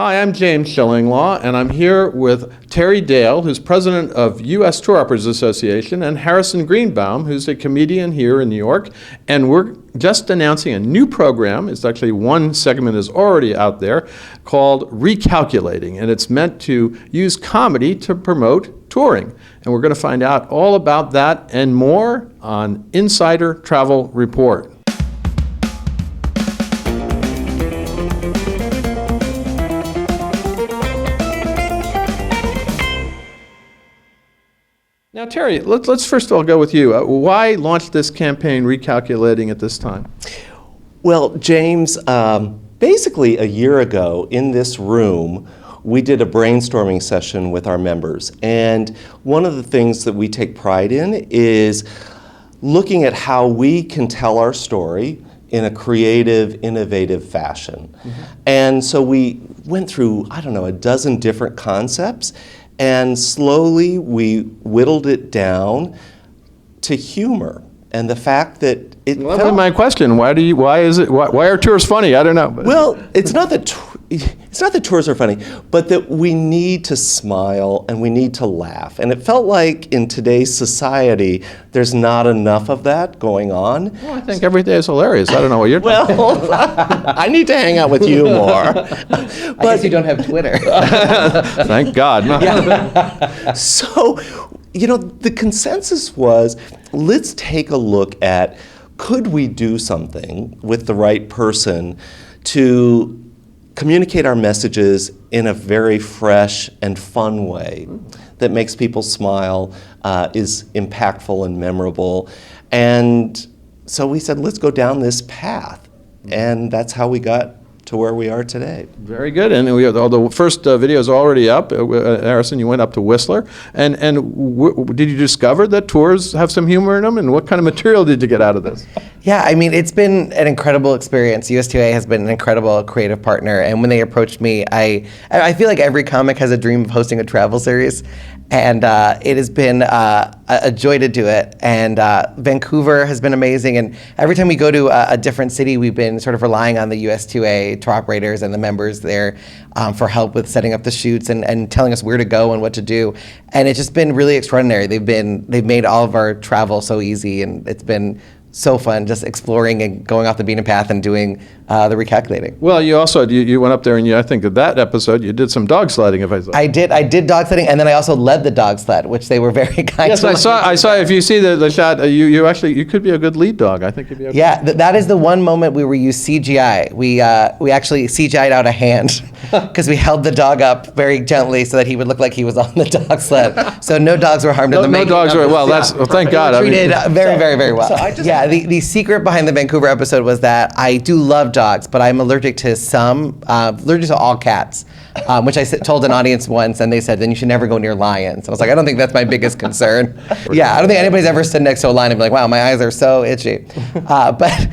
Hi, I'm James Shillinglaw, and I'm here with Terry Dale, who's president of U.S. Tour Operators Association, and Harrison Greenbaum, who's a comedian here in New York. And we're just announcing a new program. It's actually one segment is already out there called Recalculating, and it's meant to use comedy to promote touring. And we're going to find out all about that and more on Insider Travel Report. Now, Terry, let's first of all go with you. Why launch this campaign, Recalculating, at this time? Well, James, basically a year ago in this room, we did a brainstorming session with our members. And one of the things that we take pride in is looking at how we can tell our story in a creative, innovative fashion. Mm-hmm. And so we went through, a dozen different concepts. And slowly we whittled it down to humor, and the fact that it. Well, that's my question. Why are tours funny? I don't know. Well, it's not that tours are funny, but that we need to smile and we need to laugh. And it felt like in today's society, there's not enough of that going on. Well, I think every day is hilarious. I don't know what you're talking about. Well, I need to hang out with you more. I guess you don't have Twitter. Thank God. Yeah. So, the consensus was, let's take a look at, could we do something with the right person to communicate our messages in a very fresh and fun way that makes people smile, is impactful and memorable. And so we said, let's go down this path. And that's how we got to where we are today. Very good. And the first video is already up. Harrison, you went up to Whistler. And did you discover that tours have some humor in them? And what kind of material did you get out of this? Yeah, it's been an incredible experience. USTOA has been an incredible creative partner. And when they approached me, I feel like every comic has a dream of hosting a travel series. And it has been a joy to do it. And Vancouver has been amazing. And every time we go to a different city, we've been sort of relying on the USTOA tour operators and the members there for help with setting up the shoots and telling us where to go and what to do. And it's just been really extraordinary. They've made all of our travel so easy, and it's been so fun just exploring and going off the beaten path and doing the recalculating. Well, you also you went up there, and I think that episode you did some dog sledding. If I saw. I did dog sledding, and then I also led the dog sled, which they were very kind. Yes, I saw. If you see the shot, you could be a good lead dog. I think you'd be. Okay. Yeah, that is the one moment where we used CGI. We actually CGI'd out a hand because we held the dog up very gently so that he would look like he was on the dog sled. So no dogs were harmed in the making. No dogs were. Well, thank God. Treated very, very, very well. The secret behind the Vancouver episode was that I do love dogs, but I'm allergic to allergic to all cats, which I told an audience once, and they said, then you should never go near lions. I was like, I don't think that's my biggest concern. Yeah, I don't think anybody's ever stood next to a lion and be like, wow, my eyes are so itchy. But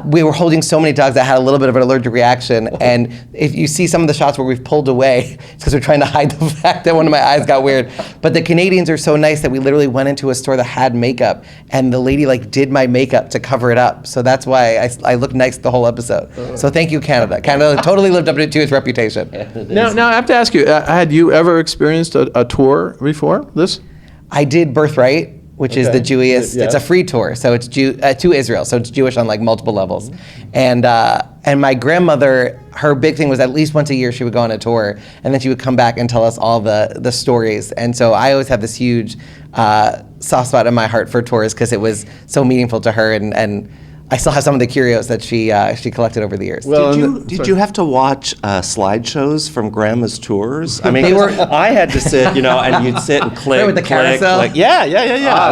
we were holding so many dogs that had a little bit of an allergic reaction, and if you see some of the shots where we've pulled away, it's because we're trying to hide the fact that one of my eyes got weird. But the Canadians are so nice that we literally went into a store that had makeup, and the lady did my makeup to cover it up. So that's why I looked nice the whole episode. So thank you, Canada. Canada totally lived up to its reputation. Now I have to ask you, had you ever experienced a tour before this? I did Birthright, which is the Jewish. Yeah. It's a free tour, so it's to Israel, so it's Jewish on multiple levels. Mm-hmm. And my grandmother, her big thing was at least once a year she would go on a tour, and then she would come back and tell us all the stories. And so I always have this huge soft spot in my heart for tours because it was so meaningful to her, and I still have some of the curios that she collected over the years. Well, did you have to watch slideshows from Grandma's tours? I had to sit, and you'd sit and click, with the carousel.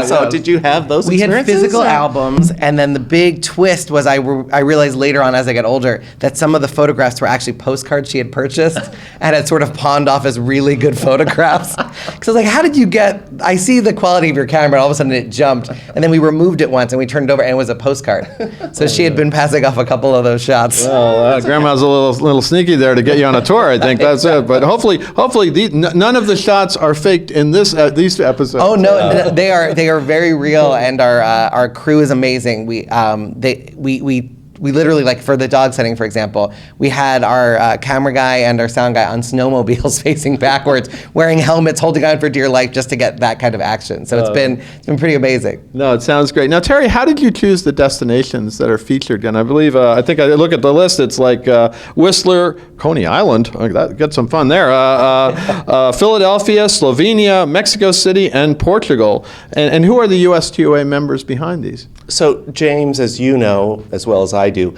So did you have those We experiences? had physical albums, and then the big twist was I realized later on as I got older that some of the photographs were actually postcards she had purchased and had sort of pawned off as really good photographs. Because I was like, how did you I see the quality of your camera, and all of a sudden it jumped, and then we removed it once and we turned it over and it was a postcard. So she had been passing off a couple of those shots. Well, Grandma's a little sneaky there to get you on a tour. I think that's it. But hopefully, none of the shots are faked in these episodes. Oh no, they are very real, and our crew is amazing. We we literally, like for the dog setting, for example, we had our camera guy and our sound guy on snowmobiles facing backwards, wearing helmets, holding on for dear life just to get that kind of action. So it's been pretty amazing. No, it sounds great. Now, Terry, how did you choose the destinations that are featured? And I believe, I think I look at the list, it's like Whistler, Coney Island, get some fun there, Philadelphia, Slovenia, Mexico City, and Portugal. And who are the USTOA members behind these? So, James, as you know, as well as I do,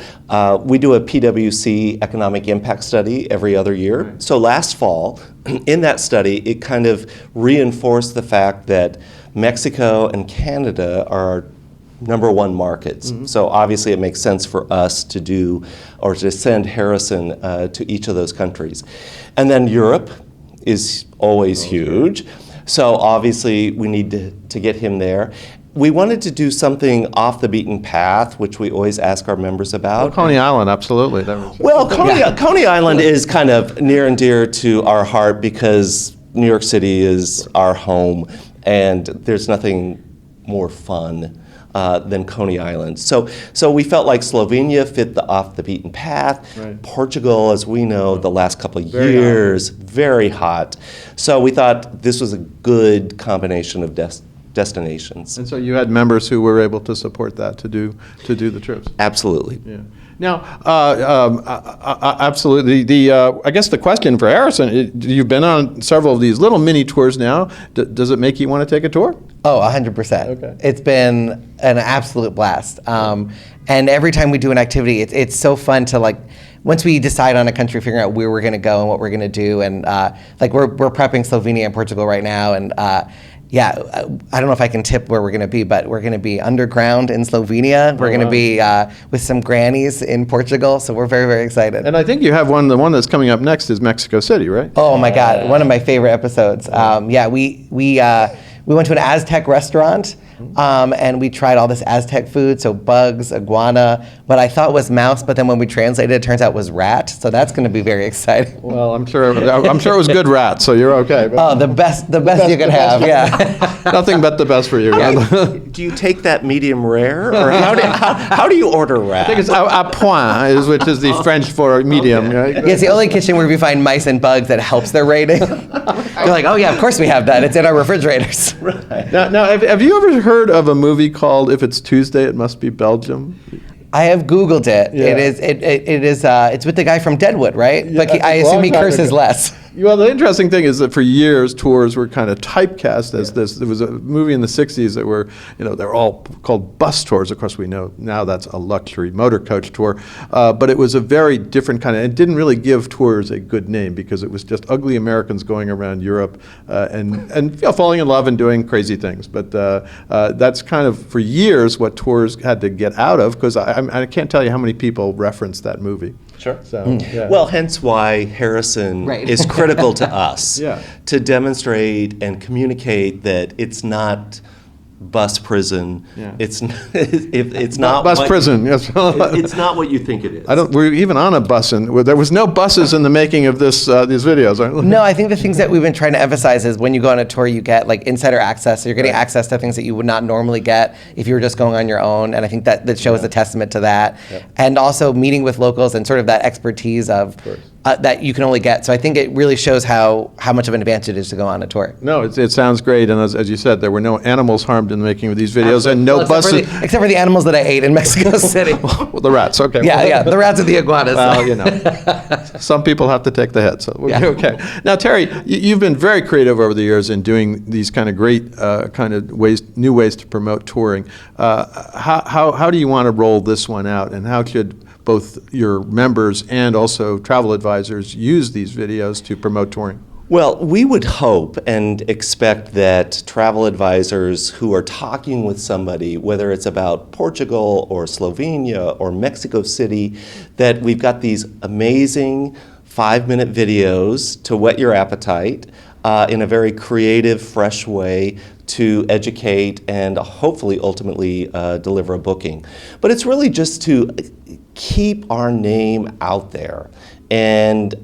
we do a PwC economic impact study every other year. Right. So last fall, in that study, it kind of reinforced the fact that Mexico and Canada are our number one markets. Mm-hmm. So obviously it makes sense for us to do, or to send Harrison to each of those countries. And then Europe is always huge. So obviously we need to get him there. We wanted to do something off the beaten path, which we always ask our members about. Well, Coney Island, absolutely. Coney Island is kind of near and dear to our heart because New York City is our home, and there's nothing more fun than Coney Island. So we felt like Slovenia fit the off the beaten path. Right. Portugal, as we know, the last couple of years, very hot. So we thought this was a good combination of destinations. And so you had members who were able to support that to do the trips. Absolutely. Yeah. Now, absolutely. I guess the question for Harrison, you've been on several of these little mini tours now. Does it make you want to take a tour? Oh, 100%. Okay. It's been an absolute blast. And every time we do an activity, it's so fun to like. Once we decide on a country, figuring out where we're going to go and what we're going to do, and like we're prepping Slovenia and Portugal right now, and yeah, I don't know if I can tip where we're going to be, but we're going to be underground in Slovenia. We're going to be with some grannies in Portugal, so we're very, very excited. And I think you have the one that's coming up next is Mexico City, right? Oh my God, one of my favorite episodes. Yeah, we went to an Aztec restaurant, and we tried all this Aztec food, so bugs, iguana, what I thought was mouse, but then when we translated it, turns out it was rat, so that's going to be very exciting. Well, I'm sure it was good rat, so you're okay. Oh, the best you could have, yeah. Nothing but the best for you. Do you take that medium rare, or how do you order rat? I think it's à point, which is the French for medium. Okay. Right? Yeah, it's the only kitchen where we find mice and bugs that helps their rating. You're like, oh yeah, of course we have that. It's in our refrigerators. Right. Now, have you ever heard of a movie called If It's Tuesday, It Must Be Belgium? I have Googled it. Yeah. It's with the guy from Deadwood, right? Yeah, But I assume he curses less. Well, the interesting thing is that for years, tours were kind of typecast as this. There was a movie in the 60s that were, they're all called bus tours. Of course, we know now that's a luxury motor coach tour. But it was a very different kind of, it didn't really give tours a good name because it was just ugly Americans going around Europe and falling in love and doing crazy things. But that's kind of, for years, what tours had to get out of, because I can't tell you how many people referenced that movie. Sure. So, yeah. Well, hence why Harrison is critical to us to demonstrate and communicate that it's not bus prison. Yeah. It's not bus prison. Yes. It's not what you think it is. We're even on a bus, and there was no buses in the making of these videos. Aren't there? No, I think the things that we've been trying to emphasize is when you go on a tour, you get like insider access. So you're getting access to things that you would not normally get if you were just going on your own. And I think that show is a testament to that. Yeah. And also meeting with locals and sort of that expertise of that you can only get. So I think it really shows how much of an advantage it is to go on a tour. No, it sounds great. And as you said, there were no animals harmed in the making of these videos, and no buses. Except for the animals that I ate in Mexico City. Well, the rats, okay. Yeah, the rats and the iguanas. Well, some people have to take the hit, so okay. Now, Terry, you've been very creative over the years in doing these kind of great new ways to promote touring. How do you want to roll this one out, and how should both your members and also travel advisors use these videos to promote touring? Well, we would hope and expect that travel advisors who are talking with somebody, whether it's about Portugal or Slovenia or Mexico City, that we've got these amazing 5-minute videos to whet your appetite in a very creative, fresh way to educate and hopefully ultimately deliver a booking. But it's really just to keep our name out there. And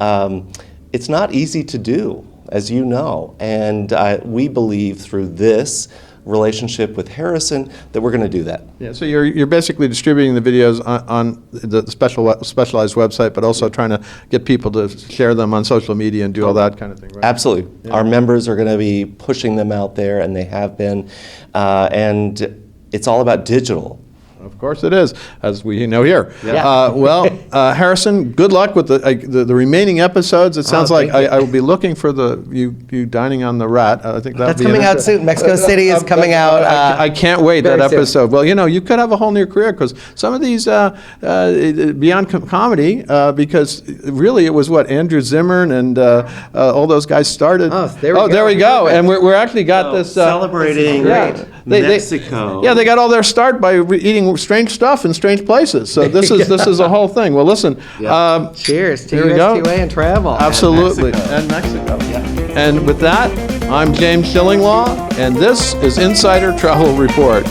it's not easy to do, as you know. And we believe through this relationship with Harrison, that we're going to do that. Yeah, so you're basically distributing the videos on the specialized website, but also trying to get people to share them on social media and do all that kind of thing, right? Absolutely. Yeah. Our members are going to be pushing them out there, and they have been. And it's all about digital. Of course it is, as we know here. Yeah. Harrison, good luck with the remaining episodes. It sounds like thank you. I will be looking for you dining on the rat. I think That's coming out soon. Mexico City is coming out. I can't wait, very that soon. episode. Well, you could have a whole new career, because some of these beyond comedy, because really it was what Andrew Zimmern and all those guys started. Oh, there we go. There we go. And we're actually got this celebrating Mexico. They got all their start by eating strange stuff in strange places. So this is a whole thing. Well, listen. Cheers to Here we go. USTOA and travel. Absolutely. And Mexico. And with that, I'm James Shillinglaw, and this is Insider Travel Report.